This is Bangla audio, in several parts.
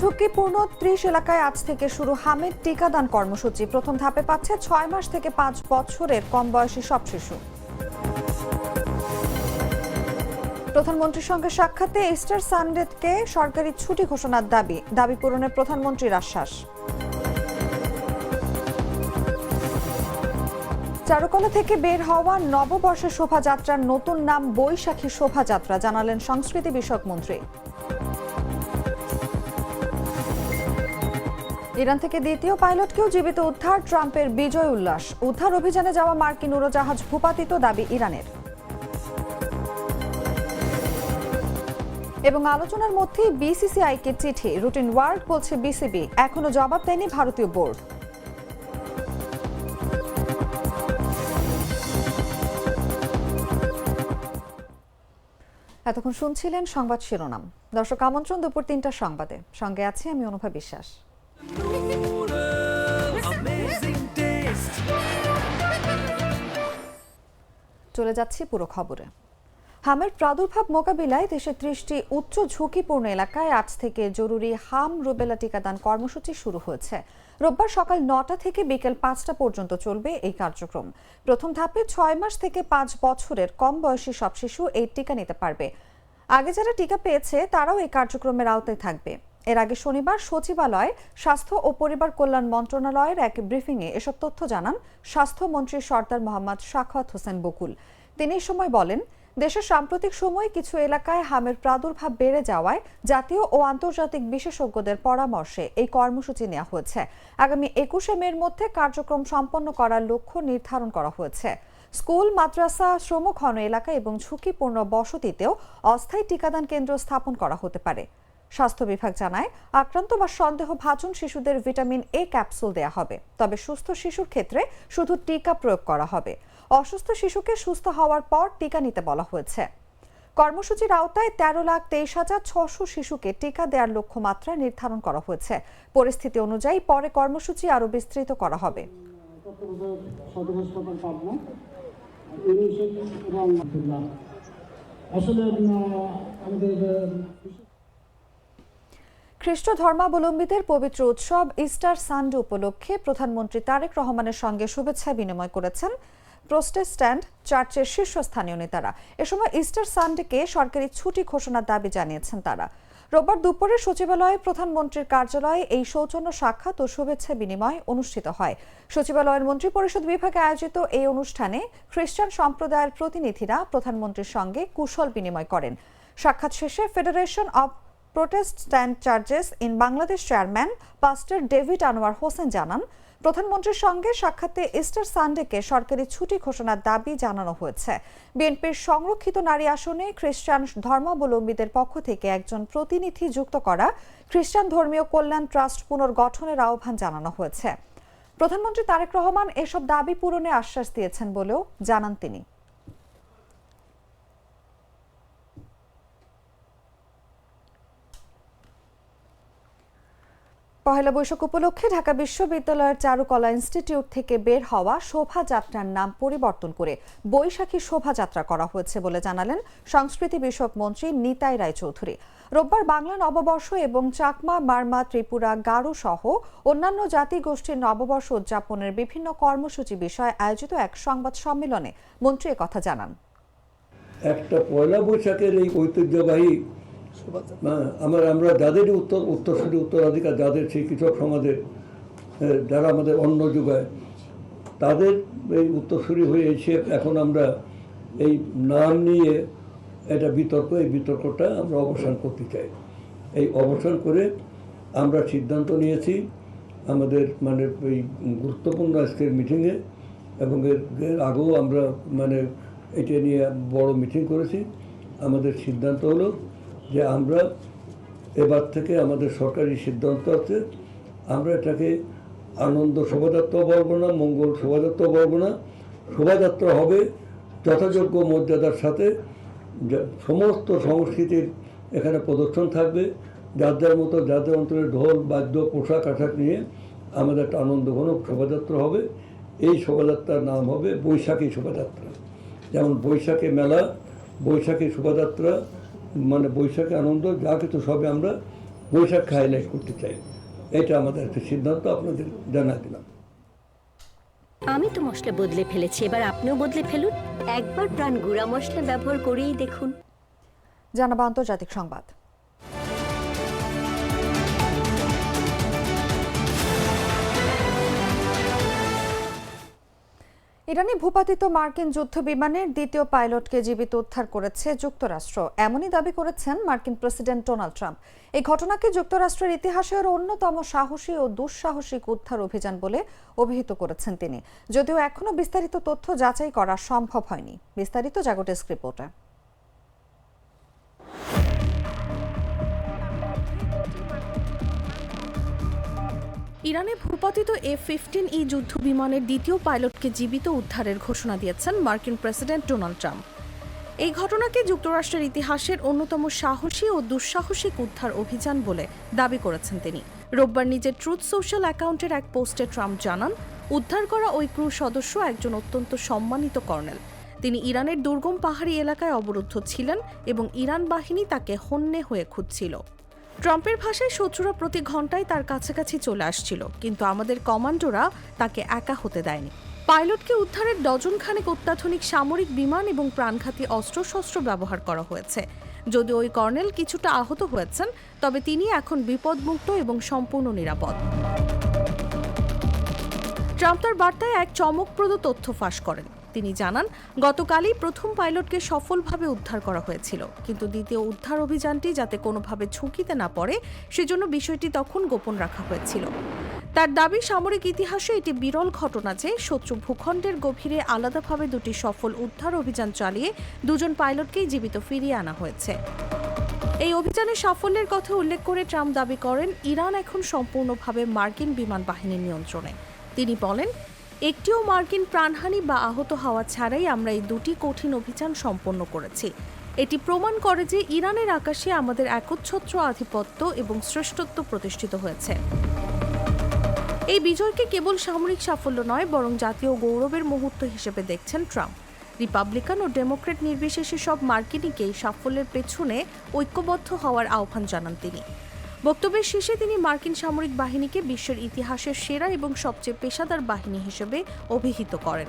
ঝুঁকিপূর্ণ ৩০ এলাকায় আজ থেকে শুরু হামের টিকাদান কর্মসূচি। প্রথম ধাপে পাচ্ছে ৬ মাস থেকে ৫ বছরের কম বয়সী সব শিশু। প্রধানমন্ত্রীর সঙ্গে সাক্ষাতে ইস্টার সানডেকে সরকারি ছুটি ঘোষণার দাবি পূরণে প্রধানমন্ত্রীর আশ্বাস। চারুকলা থেকে বের হওয়া নববর্ষের শোভাযাত্রার নতুন নাম বৈশাখী শোভাযাত্রা, জানালেন সংস্কৃতি বিষয়ক মন্ত্রী। ইরান থেকে দ্বিতীয় পাইলটকেও জীবিত উদ্ধার, ট্রাম্পের বিজয় উল্লাস। উদ্ধার অভিযানে যাওয়া মার্কিন উড়োজাহাজ ভূপাতিত, দাবি ইরানের। এবং আলোচনার মধ্যে বিসিসিআইকে চিঠি, রুটিন ওয়ার্ক বলছে বিসিবি, এখনো জবাব দেয়নি ভারতীয় বোর্ড। এতক্ষণ শুনছিলেন সংবাদ শিরোনাম। দর্শক, আমন্ত্রণ দুপুর ৩টার সংবাদে, সঙ্গে আছি আমি অনুভা বিশ্বাস। চলে যাচ্ছি পুরো খবরে। হামের প্রাদুর্ভাব মোকাবিলায় দেশের ৩০টি উচ্চ ঝুঁকিপূর্ণ এলাকায় আজ থেকে জরুরি হাম রুবেলা টিকাদান কর্মসূচি শুরু হয়েছে। রোববার সকাল ৯টা থেকে বিকেল ৫টা পর্যন্ত চলবে এই কার্যক্রম। প্রথম ধাপে ৬ মাস থেকে ৫ বছরের কম বয়সী সব শিশু এই টিকা নিতে পারবে। আগে যারা টিকা পেয়েছে তারাও এই কার্যক্রমের আওতায় থাকবে। এর আগে শনিবার সচিবালয়ে স্বাস্থ্য ও পরিবার কল্যাণ মন্ত্রণালয়ের এক ব্রিফিংয়ে এসব তথ্য জানান স্বাস্থ্যমন্ত্রী সর্দার মোহাম্মদ সাখাওয়াত হোসেন বকুল। তিনি এই সময় বলেন, দেশের সাম্প্রতিক সময়ে কিছু এলাকায় হামের প্রাদুর্ভাব বেড়ে যাওয়ায় জাতীয় ও আন্তর্জাতিক বিশেষজ্ঞদের পরামর্শে এই কর্মসূচি নেওয়া হয়েছে। আগামী ২১শে মের মধ্যে কার্যক্রম সম্পন্ন করার লক্ষ্য নির্ধারণ করা হয়েছে। স্কুল, মাদ্রাসা, শ্রমঘন এলাকা এবং ঝুঁকিপূর্ণ বসতিতেও অস্থায়ী টিকাদান কেন্দ্র স্থাপন করা হতে পারে। স্বাস্থ্য বিভাগ জানায়, আক্রান্ত বা সন্দেহভাজন শিশুদের ভিটামিন এ ক্যাপসুল দেয়া হবে, তবে সুস্থ শিশুর ক্ষেত্রে শুধু টিকা প্রয়োগ করা হবে। অসুস্থ শিশুকে সুস্থ হওয়ার পর টিকা নিতে বলা হয়েছে। কর্মসূচির আওতায় ১৩,২৩,৬০০ শিশুকে টিকা দেওয়ার লক্ষ্যমাত্রা নির্ধারণ করা হয়েছে। পরিস্থিতি অনুযায়ী পরে কর্মসূচি আরো বিস্তৃত করা হবে। খ্রিস্ট ধর্মাবলম্বীদের পবিত্র উৎসব ইস্টার সানডে উপলক্ষে প্রধানমন্ত্রী তারেক রহমানের সঙ্গে শুভেচ্ছা বিনিময় করেছেন প্রোটেস্ট্যান্ট চার্চের শীর্ষস্থানীয় নেতারা। এ সময় ইস্টার সানডেকে সরকারি ছুটি ঘোষণার দাবি জানিয়েছেন তারা। রোববার দুপুরে সচিবালয়ে প্রধানমন্ত্রীর কার্যালয়ে এই সৌজন্য সাক্ষাৎ ও শুভেচ্ছা বিনিময় অনুষ্ঠিত হয়। সচিবালয়ের মন্ত্রিপরিষদ বিভাগে আয়োজিত এই অনুষ্ঠানে খ্রিস্টান সম্প্রদায়ের প্রতিনিধিরা প্রধানমন্ত্রীর সঙ্গে কুশল বিনিময় করেন। সাক্ষাৎ শেষে federation of Protestant churches in Bangladesh chairman পাস্টর David Anwar Hossain জানান, প্রধানমন্ত্রীর সঙ্গে সাক্ষাতে ইস্টার সানডেকে সরকারি ছুটি ঘোষণার দাবি জানানো হয়েছে। বিএনপির সংরক্ষিত নারী আসনে খ্রিস্টান ধর্মাবলম্বীদের পক্ষ থেকে একজন প্রতিনিধি যুক্ত করা খ্রিস্টান ধর্মীয় কল্যাণ ট্রাস্ট পুনর্গঠনের আহ্বান জানানো হয়েছে। প্রধানমন্ত্রী তারেক রহমান এসব দাবি পূরণে আশ্বাস দিয়েছেন বলেও জানান তিনি। পহেলা বৈশাখ উপলক্ষে ঢাকা বিশ্ববিদ্যালয়ের চারুকলা ইনস্টিটিউট থেকে বের হওয়া শোভাযাত্রার নাম পরিবর্তন করে বৈশাখী শোভাযাত্রা করা হয়েছে বলে জানালেন সংস্কৃতি বিষয়ক মন্ত্রী নিতাই রায়চৌধুরী। রোববার বাংলা নববর্ষ এবং চাকমা, মারমা, ত্রিপুরা, গারো সহ অন্যান্য জাতিগোষ্ঠীর নববর্ষ উদযাপনের বিভিন্ন কর্মসূচি বিষয়ে আয়োজিত এক সংবাদ সম্মেলনে মন্ত্রী একথা জানান। একটা পয়লা বৈশাখের এই ঐতিহ্যবাহী আমরা যাদের উত্তরাধিকার, যাদের সেই কৃষক সমাজের যারা আমাদের অন্ন যোগায়, তাদের এই উত্তরসূরি হয়ে এসে এখন আমরা এই নাম নিয়ে এটা এই বিতর্কটা আমরা অবসান করতে চাই। এই অবসান করে আমরা সিদ্ধান্ত নিয়েছি আমাদের এই গুরুত্বপূর্ণ আজকের মিটিংয়ে, এবং এর আগেও আমরা এটা নিয়ে বড় মিটিং করেছি। আমাদের সিদ্ধান্ত হলো যে আমরা এবার থেকে আমাদের সরকারি সিদ্ধান্ত আছে, আমরা এটাকে আনন্দ শোভাযাত্রা বলবো না, মঙ্গল শোভাযাত্রা বলবো না। শোভাযাত্রা হবে যথাযোগ্য মর্যাদার সাথে, সমস্ত সংস্কৃতির এখানে প্রদর্শন থাকবে, যার যার মতো যাদের অঞ্চলে ঢোল, বাদ্য, পোশাক আশাক নিয়ে আমাদের একটা আনন্দঘন শোভাযাত্রা হবে। এই শোভাযাত্রার নাম হবে বৈশাখী শোভাযাত্রা। যেমন বৈশাখী মেলা, বৈশাখী শোভাযাত্রা, বৈশাখী আনন্দ, যা কিছু সবে আমরা বৈশাখকে হাইলাইট করতে চাই। এটা আমাদের একটা সিদ্ধান্ত, আপনাদের জানাই দিলাম। আমি তো মশলা বদলে ফেলেছি, এবার আপনিও বদলে ফেলুন। একবার প্রাণ গুঁড়া মশলা ব্যবহার করেই দেখুন। জানাবো আন্তর্জাতিক সংবাদ। ইরানি ভূপাতিত মার্কিন যুদ্ধ বিমানের দ্বিতীয় পাইলটকে জীবিত উদ্ধার করেছে যুক্তরাষ্ট্র, এমনই দাবি করেছেন মার্কিন প্রেসিডেন্ট ডোনাল্ড ট্রাম্প। এই ঘটনাকে যুক্তরাষ্ট্রের ইতিহাসের অন্যতম সাহসী ও দুঃসাহসিক উদ্ধার অভিযান বলে অভিহিত করেছেন তিনি, যদিও এখনো বিস্তারিত তথ্য যাচাই করা সম্ভব হয়নি। বিস্তারিত জাগো ডেস্ক রিপোর্টে। ইরানে ভূপাতিত F-15E যুদ্ধ বিমানের দ্বিতীয় পাইলটকে জীবিত উদ্ধারের ঘোষণা দিয়েছেন মার্কিন প্রেসিডেন্ট ডোনাল্ড ট্রাম্প। এই ঘটনাকে যুক্তরাষ্ট্রের ইতিহাসের অন্যতম সাহসী ও দুঃসাহসিক উদ্ধার অভিযান বলে দাবি করেছেন তিনি। রোববার নিজের ট্রুথ সোশ্যাল অ্যাকাউন্টের এক পোস্টে ট্রাম্প জানান, উদ্ধার করা ওই ক্রু সদস্য একজন অত্যন্ত সম্মানিত কর্নেল। তিনি ইরানের দুর্গম পাহাড়ি এলাকায় অবরুদ্ধ ছিলেন এবং ইরান বাহিনী তাকে হন্যে হয়ে খুঁজছিল। ট্রাম্পের ভাষায়, শত্রুরা প্রতি ঘন্টায় তার কাছাকাছি চলে আসছিল, কিন্তু আমাদের কমান্ডোরা তাকে একা হতে দেয়নি। পাইলটকে উদ্ধারের ডজনখানেক অত্যাধুনিক সামরিক বিমান এবং প্রাণঘাতী অস্ত্রশস্ত্র ব্যবহার করা হয়েছে। যদিও ওই কর্নেল কিছুটা আহত হয়েছেন, তবে তিনি এখন বিপদমুক্ত এবং সম্পূর্ণ নিরাপদ। ট্রাম্প তার বার্তায় এক চমকপ্রদ তথ্য ফাঁস করেন। তিনি জানান, গতকালই প্রথম পাইলটকে সফলভাবে উদ্ধার করা হয়েছিল, কিন্তু দ্বিতীয় উদ্ধার অভিযানটি যাতে কোনোভাবে ঝুঁকিতে না পড়ে সেজন্য বিষয়টি তখন গোপন রাখা হয়েছিল। তার দাবি, সামরিক ইতিহাসে এটি বিরল ঘটনা যে শত্রু ভূখণ্ডের গভীরে আলাদাভাবে দুটি সফল উদ্ধার অভিযান চালিয়ে দুজন পাইলটকেই জীবিত ফিরিয়ে আনা হয়েছে। এই অভিযানের সাফল্যের কথা উল্লেখ করে ট্রাম্প দাবি করেন, ইরান এখন সম্পূর্ণভাবে মার্কিন বিমান বাহিনীর নিয়ন্ত্রণে। তিনি বলেন, একটিও মার্কিন প্রাণহানি বা আহত হওয়া ছাড়াই আমরা এই দুটি কঠিন অভিযান সম্পন্ন করেছি। এটি প্রমাণ করে যে ইরানের আকাশে আমাদের একচ্ছত্র আধিপত্য এবং শ্রেষ্ঠত্ব প্রতিষ্ঠিত হয়েছে। এই বিজয়কে কেবল সামরিক সাফল্য নয়, বরং জাতীয় গৌরবের মুহূর্ত হিসেবে দেখছেন ট্রাম্প। রিপাবলিকান ও ডেমোক্রেট নির্বিশেষে সব মার্কিনীকে এই সাফল্যের পেছনে ঐক্যবদ্ধ হওয়ার আহ্বান জানান তিনি। বক্তব্যের শেষে তিনি মার্কিন সামরিক বাহিনীকে বিশ্বের ইতিহাসের সেরা এবং সবচেয়ে পেশাদার বাহিনী হিসেবে অভিহিত করেন।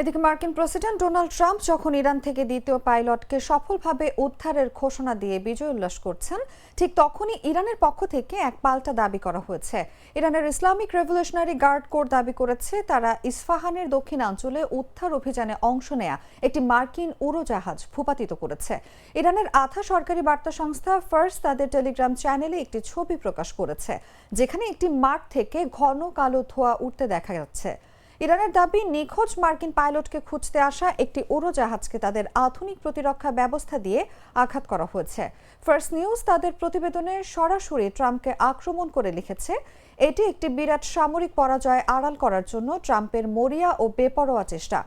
এদিকে মার্কিন প্রেসিডেন্ট ডোনাল্ড ট্রাম্প যখন ইরান থেকে দ্বিতীয় পাইলটকে সফলভাবে উদ্ধারের ঘোষণা দিয়ে বিজয় উল্লাস করছেন, ঠিক তখনই ইরানের পক্ষ থেকে এক পাল্টা দাবি করা হয়েছে। ইরানের ইসলামিক রেভলিউশনারি গার্ড কোর দাবি করেছে তারা ইস্পাহানের দক্ষিণাঞ্চলে উদ্ধার অভিযানে অংশ নেয়া একটি মার্কিন উড়োজাহাজ ভূপাতিত করেছে। ইরানের আধা সরকারি বার্তা সংস্থা ফার্স তাদের টেলিগ্রাম চ্যানেলে একটি ছবি প্রকাশ করেছে, যেখানে একটি মাঠ থেকে ঘন কালো ধোঁয়া উঠতে দেখা যাচ্ছে। ইরানের দাবি, নিখোঁজ মার্কিন পাইলটকে খুঁজতে আসা একটি উড়োজাহাজকে তাদের আধুনিক প্রতিরক্ষা ব্যবস্থা দিয়ে আঘাত করা হয়েছে। ফার্স্ট নিউজ তাদের প্রতিবেদনে সরাসরি ট্রাম্পকে আক্রমণ করে লিখেছে, এটি একটি বিরাট সামরিক পরাজয় আড়াল করার জন্য ট্রাম্পের মরিয়া ও বেপরোয়া চেষ্টা।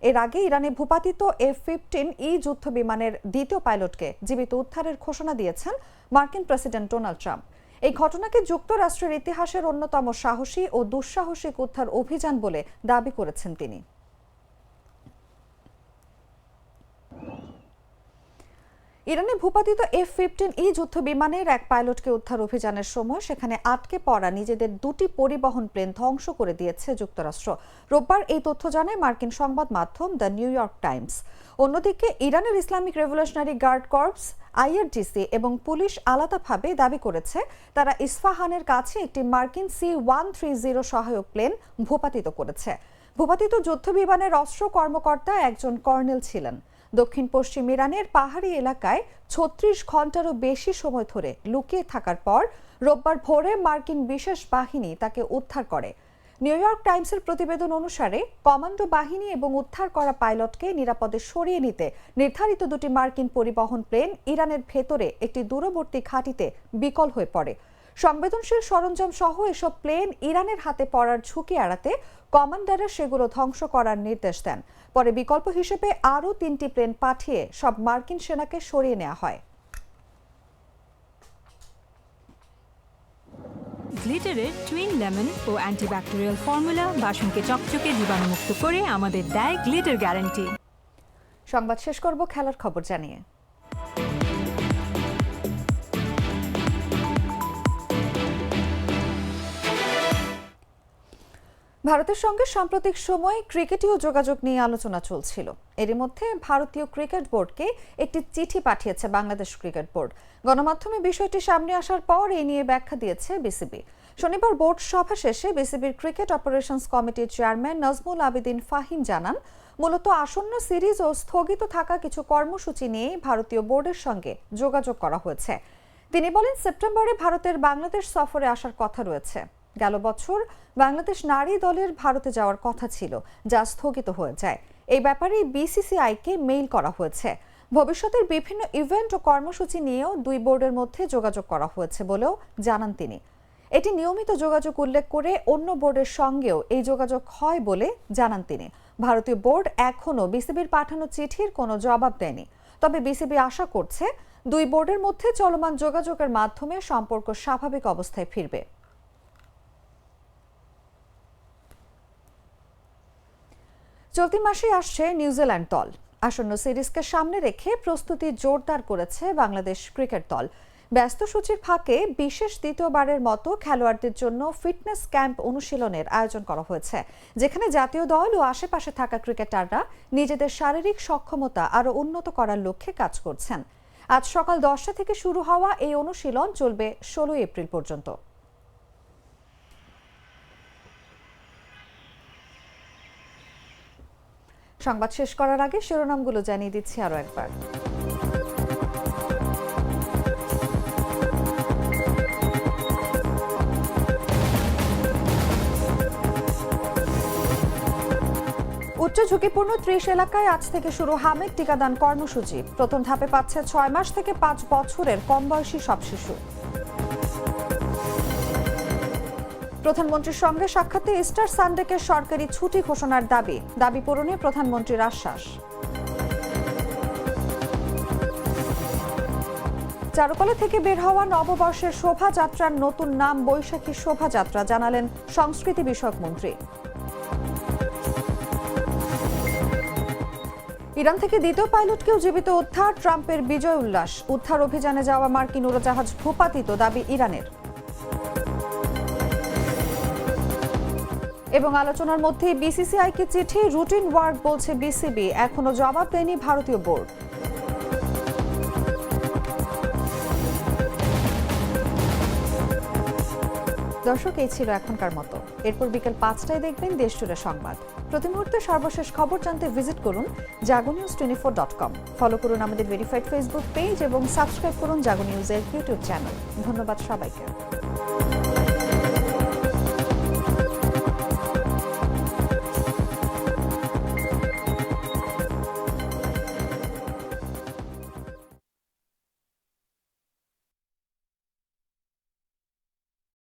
এর আগে ইরানে ভূপাতিত F-15E যুদ্ধ বিমানের দ্বিতীয় পাইলটকে জীবিত উদ্ধারের ঘোষণা দিয়েছেন মার্কিন প্রেসিডেন্ট ডোনাল্ড ট্রাম্প। এই ঘটনাকে যুক্তরাষ্ট্রের ইতিহাসের অন্যতম সাহসী ও দুঃসাহসিক উদ্ধার অভিযান বলে দাবি করেছেন তিনি। ইরানে ভূপাতিত F-15E যুদ্ধ বিমানের এক পাইলটকে উদ্ধার অভিযানের সময় সেখানে আটকে পড়া নিজেদের দুটি পরিবহন প্লেন ধ্বংস করে দিয়েছে যুক্তরাষ্ট্র। রোববার এই তথ্য জানায় মার্কিন সংবাদ মাধ্যম দ্য নিউ ইয়র্ক টাইমস। অন্যদিকে ইরানের Islamic revolutionary guard corps IRGC এবং পুলিশ আলাদাভাবে দাবি করেছে তারা ইস্পাহানের কাছে একটি মার্কিন C-130 সহায়ক প্লেন ভূপাতিত করেছে। ভূপাতিত যুদ্ধ বিমানের অস্ত্র কর্মকর্তা একজন কর্নেল ছিলেন। দক্ষিণ পশ্চিম ইরানের পাহাড়ি এলাকায় 36 ঘন্টারও বেশি সময় ধরে লুকিয়ে থাকার পর রোববার ভোরে মার্কিন বিশেষ বাহিনী তাকে উদ্ধার করে। নিউ ইয়র্ক টাইমসের প্রতিবেদন অনুসারে কমান্ডো বাহিনী এবং উদ্ধার করা পাইলটকে নিরাপদে সরিয়ে নিতে নির্ধারিত দুটি মার্কিন পরিবহন প্লেন ইরানের ভেতরে একটি দূরবর্তী ঘাঁটিতে বিকল হয়ে পড়ে। সংবেদনশীল সরঞ্জাম সহ এসব প্লেন ইরানের হাতে পড়ার ঝুঁকি এড়াতে কমান্ডাররা সেগুলো ধ্বংস করার নির্দেশ দেন। পরে বিকল্প হিসেবে আরও 3টি প্লেন পাঠিয়ে সব মার্কিন সেনাকে সরিয়ে নেওয়া হয়। গ্লিটারের টুইন লেমন ও অ্যান্টিব্যাকটেরিয়াল ফর্মুলা বাসনকে চকচকে জীবাণুমুক্ত করে আমাদের দেয় গ্লিটার গ্যারান্টি। সংবাদ শেষ করব খেলার খবর জানিয়ে। ভারতের সঙ্গে সাম্প্রতিক সময়ে ক্রিকেটীয় যোগাযোগ নিয়ে আলোচনা চলছিল। এরই মধ্যে ভারতীয় ক্রিকেট বোর্ডকে একটি চিঠি পাঠিয়েছে বাংলাদেশ ক্রিকেট বোর্ড। গণমাধ্যমে বিষয়টি সামনে আসার পর এই নিয়ে ব্যাখ্যা দিয়েছে বিসিবি। শনিবার বোর্ড সভা শেষে বিসিবির ক্রিকেট অপারেশনস কমিটির চেয়ারম্যান নাজমুল আবেদিন ফাহিম জানান, মূলত আসন্ন সিরিজ ও স্থগিত থাকা কিছু কর্মসূচি নিয়ে ভারতীয় বোর্ডের সঙ্গে যোগাযোগ করা হয়েছে। তিনি বলেন, সেপ্টেম্বরে ভারতের বাংলাদেশ সফরে আসার কথা রয়েছে। গেল বছর বাংলাদেশ নারী দলের ভারতে যাওয়ার কথা ছিল, যা স্থগিত হয়ে যায়। এই ব্যাপারে বিসিসিআইকে মেইল করা হয়েছে। ভবিষ্যতের বিভিন্ন ইভেন্ট ও কর্মসূচি নিয়েও দুই বোর্ডের মধ্যে যোগাযোগ করা হয়েছে বলেও জানান তিনি। এটি নিয়মিত যোগাযোগ উল্লেখ করে অন্য বোর্ডের সঙ্গেও এই যোগাযোগ হয় বলে জানান তিনি। ভারতীয় বোর্ড এখনও বিসিবির পাঠানো চিঠির কোনো জবাব দেয়নি। তবে বিসিবি আশা করছে দুই বোর্ডের মধ্যে চলমান যোগাযোগের মাধ্যমে সম্পর্ক স্বাভাবিক অবস্থায় ফিরবে। চলতি মাসে আসছে নিউজিল্যান্ড দল। আসন্ন সিরিজকে সামনে রেখে প্রস্তুতি জোরদার করেছে বাংলাদেশ ক্রিকেট দল। ব্যস্ত সূচির ফাঁকে বিশেষ দ্বিতীয়বারের মতো খেলোয়াড়দের জন্য ফিটনেস ক্যাম্প অনুশীলনের আয়োজন করা হয়েছে, যেখানে জাতীয় দল ও আশেপাশে থাকা ক্রিকেটাররা নিজেদের শারীরিক সক্ষমতা আরও উন্নত করার লক্ষ্যে কাজ করছেন। আজ সকাল 10টা থেকে শুরু হওয়া এই অনুশীলন চলবে 16 এপ্রিল পর্যন্ত। সংবাদ শেষ করার আগে শিরোনামগুলো জানিয়ে দিচ্ছি আরও একবার। উচ্চ ঝুঁকিপূর্ণ 30 এলাকায় আজ থেকে শুরু হামের টিকাদান কর্মসূচি। প্রথম ধাপে পাচ্ছে 6 মাস থেকে 5 বছরের কম বয়সী সব শিশু। প্রধানমন্ত্রীর সঙ্গে সাক্ষাতে ইস্টার সানডেকে সরকারি ছুটি ঘোষণার দাবি পূরণে প্রধানমন্ত্রীর আশ্বাস। চারুকলা থেকে বের হওয়া নববর্ষের শোভাযাত্রার নতুন নাম বৈশাখী শোভাযাত্রা, জানালেন সংস্কৃতি বিষয়ক মন্ত্রী। ইরান থেকে দ্বিতীয় পাইলটকেও জীবিত উদ্ধার, ট্রাম্পের বিজয় উল্লাস। উদ্ধার অভিযানে যাওয়া মার্কিন উড়োজাহাজ ভূপাতিত, দাবি ইরানের। এবং আলোচনার মধ্যে বিসিসিআইকে চিঠি, রুটিন ওয়ার্ক বলছে বিসিবি, এখনো জবাব দেয়নি ভারতীয় বোর্ড। দর্শক, এই ছিল এখনকার মতো। এরপর বিকেল 5টায় দেখবেন দেশজুড়ে সংবাদ। প্রতি মুহূর্তে সর্বশেষ খবর জানতে ভিজিট করুন jagonews24.com। ফলো করুন আমাদের ভেরিফাইড ফেসবুক পেজ এবং সাবস্ক্রাইব করুন জাগো নিউজের ইউটিউব চ্যানেল। ধন্যবাদ সবাইকে।